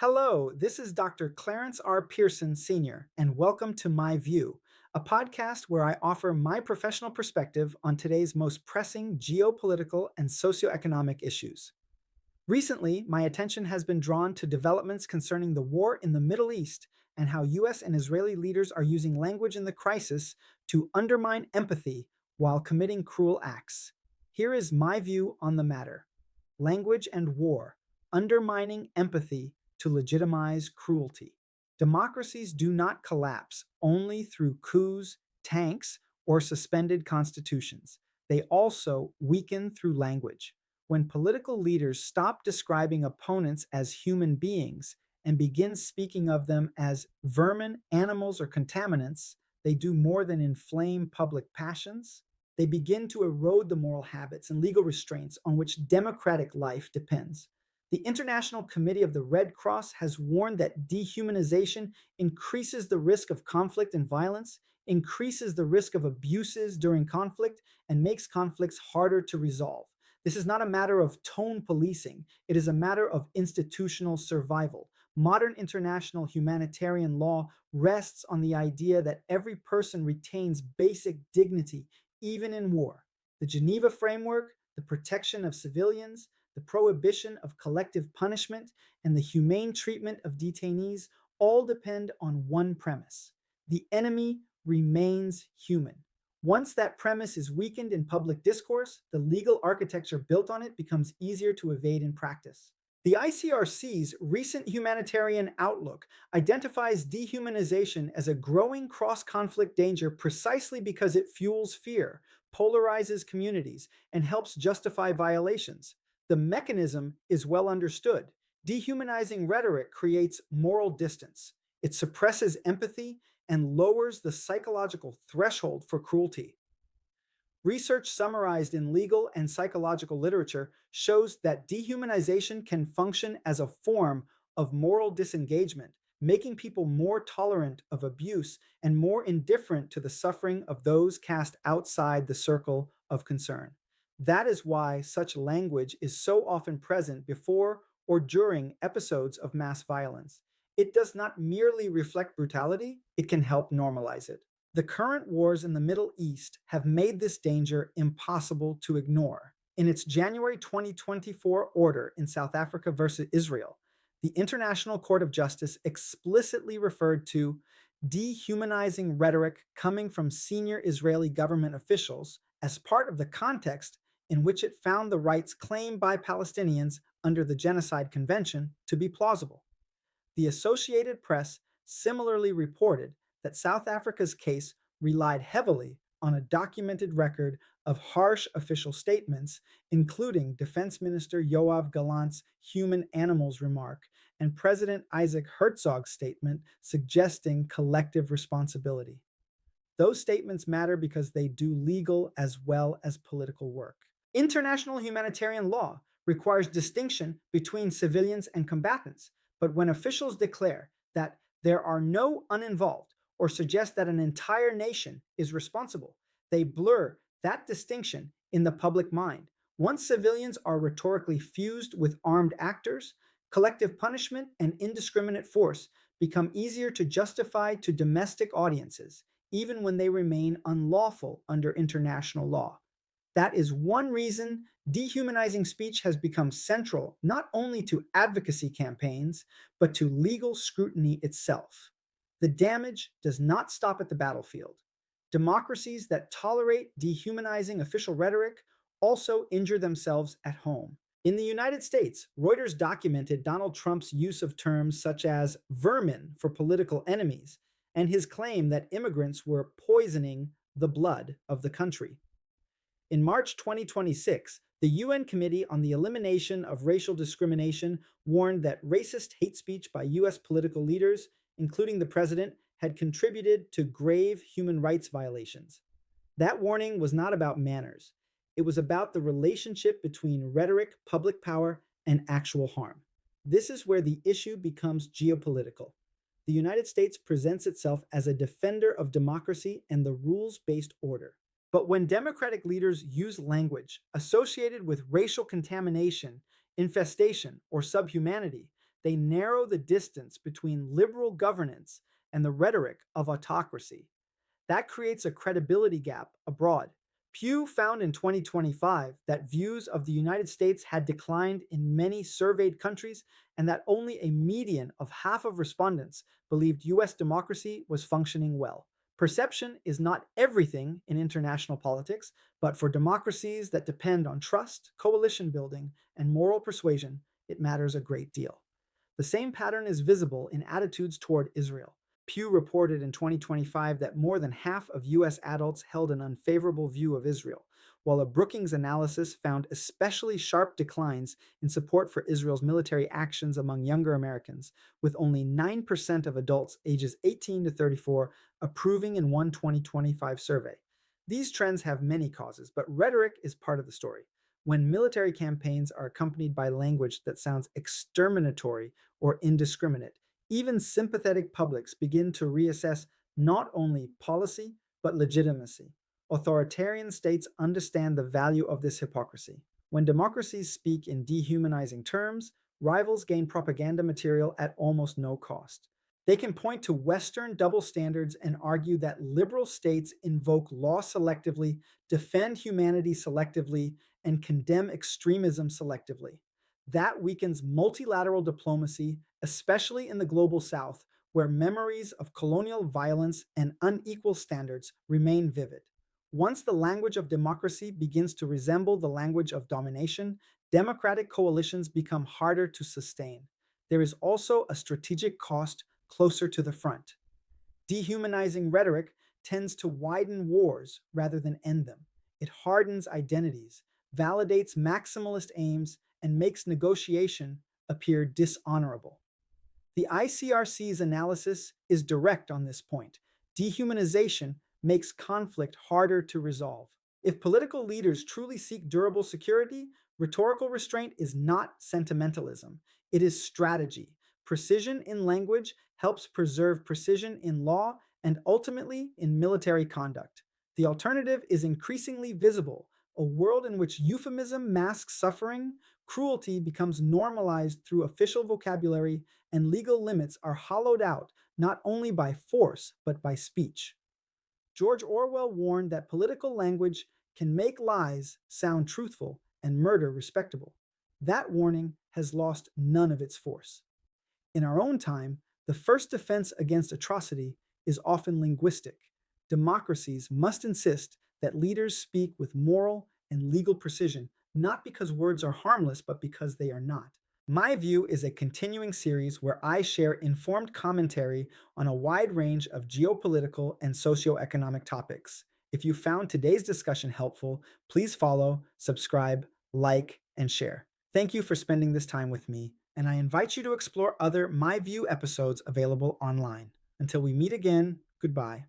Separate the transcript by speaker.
Speaker 1: Hello, this is Dr. Clarence R. Pearson Sr., and welcome to My View, a podcast where I offer my professional perspective on today's most pressing geopolitical and socioeconomic issues. Recently, my attention has been drawn to developments concerning the war in the Middle East and how US and Israeli leaders are using language in the crisis to undermine empathy while committing cruel acts. Here is my view on the matter: language and war, undermining empathy to legitimize cruelty. Democracies do not collapse only through coups, tanks, or suspended constitutions. They also weaken through language. When political leaders stop describing opponents as human beings and begin speaking of them as vermin, animals, or contaminants, they do more than inflame public passions. They begin to erode the moral habits and legal restraints on which democratic life depends. The International Committee of the Red Cross has warned that dehumanization increases the risk of conflict and violence, increases the risk of abuses during conflict, and makes conflicts harder to resolve. This is not a matter of tone policing, it is a matter of institutional survival. Modern international humanitarian law rests on the idea that every person retains basic dignity, even in war. The Geneva Framework, the protection of civilians, the prohibition of collective punishment, and the humane treatment of detainees all depend on one premise: the enemy remains human. Once that premise is weakened in public discourse, the legal architecture built on it becomes easier to evade in practice. The ICRC's recent humanitarian outlook identifies dehumanization as a growing cross conflict danger precisely because it fuels fear, polarizes communities, and helps justify violations. The mechanism is well understood. Dehumanizing rhetoric creates moral distance, it suppresses empathy and lowers the psychological threshold for cruelty. Research summarized in legal and psychological literature shows that dehumanization can function as a form of moral disengagement, making people more tolerant of abuse and more indifferent to the suffering of those cast outside the circle of concern. That is why such language is so often present before or during episodes of mass violence. It does not merely reflect brutality, it can help normalize it. The current wars in the Middle East have made this danger impossible to ignore. In its January 2024 order in South Africa versus Israel, the International Court of Justice explicitly referred to dehumanizing rhetoric coming from senior Israeli government officials as part of the context in which it found the rights claimed by Palestinians under the Genocide Convention to be plausible. The Associated Press similarly reported that South Africa's case relied heavily on a documented record of harsh official statements, including Defense Minister Yoav Gallant's human animals remark and President Isaac Herzog's statement suggesting collective responsibility. Those statements matter because they do legal as well as political work. International humanitarian law requires distinction between civilians and combatants, but when officials declare that there are no uninvolved or suggest that an entire nation is responsible, they blur that distinction in the public mind. Once civilians are rhetorically fused with armed actors, collective punishment and indiscriminate force become easier to justify to domestic audiences, even when they remain unlawful under international law. That is one reason dehumanizing speech has become central not only to advocacy campaigns, but to legal scrutiny itself. The damage does not stop at the battlefield. Democracies that tolerate dehumanizing official rhetoric also injure themselves at home. In the United States, Reuters documented Donald Trump's use of terms such as vermin for political enemies and his claim that immigrants were poisoning the blood of the country. In March 2026, the UN Committee on the Elimination of Racial Discrimination warned that racist hate speech by US political leaders, including the president, had contributed to grave human rights violations. That warning was not about manners. It was about the relationship between rhetoric, public power, and actual harm. This is where the issue becomes geopolitical. The United States presents itself as a defender of democracy and the rules-based order. But when democratic leaders use language associated with racial contamination, infestation, or subhumanity, They narrow the distance between liberal governance and the rhetoric of autocracy. That creates a credibility gap abroad. Pew found in 2025 that views of the United States had declined in many surveyed countries and that only a median of half of respondents believed US democracy was functioning well. Perception is not everything in international politics, but for democracies that depend on trust, coalition building, and moral persuasion, it matters a great deal. The same pattern is visible in attitudes toward Israel. Pew reported in 2025 that more than half of US adults held an unfavorable view of Israel, while a Brookings analysis found especially sharp declines in support for Israel's military actions among younger Americans, with only 9% of adults ages 18 to 34 approving in one 2025 survey. These trends have many causes, but rhetoric is part of the story. When military campaigns are accompanied by language that sounds exterminatory or indiscriminate, even sympathetic publics begin to reassess not only policy, but legitimacy. Authoritarian states understand the value of this hypocrisy. When democracies speak in dehumanizing terms, rivals gain propaganda material at almost no cost. They can point to Western double standards and argue that liberal states invoke law selectively, defend humanity selectively, and condemn extremism selectively. That weakens multilateral diplomacy, especially in the global south, where memories of colonial violence and unequal standards remain vivid. Once the language of democracy begins to resemble the language of domination, democratic coalitions become harder to sustain. There is also a strategic cost closer to the front. Dehumanizing rhetoric tends to widen wars rather than end them. It hardens identities, validates maximalist aims, and makes negotiation appear dishonorable. The ICRC's analysis is direct on this point. Dehumanization makes conflict harder to resolve. If political leaders truly seek durable security, rhetorical restraint is not sentimentalism, it is strategy. Precision in language helps preserve precision in law and ultimately in military conduct. The alternative is increasingly visible, a world in which euphemism masks suffering, cruelty becomes normalized through official vocabulary, and legal limits are hollowed out not only by force but by speech. George Orwell warned that political language can make lies sound truthful and murder respectable. That warning has lost none of its force. In our own time, the first defense against atrocity is often linguistic. Democracies must insist that leaders speak with moral and legal precision, not because words are harmless, but because they are not. My View is a continuing series where I share informed commentary on a wide range of geopolitical and socioeconomic topics. If you found today's discussion helpful, please follow, subscribe, like, and share. Thank you for spending this time with me, and I invite you to explore other My View episodes available online. Until we meet again, goodbye.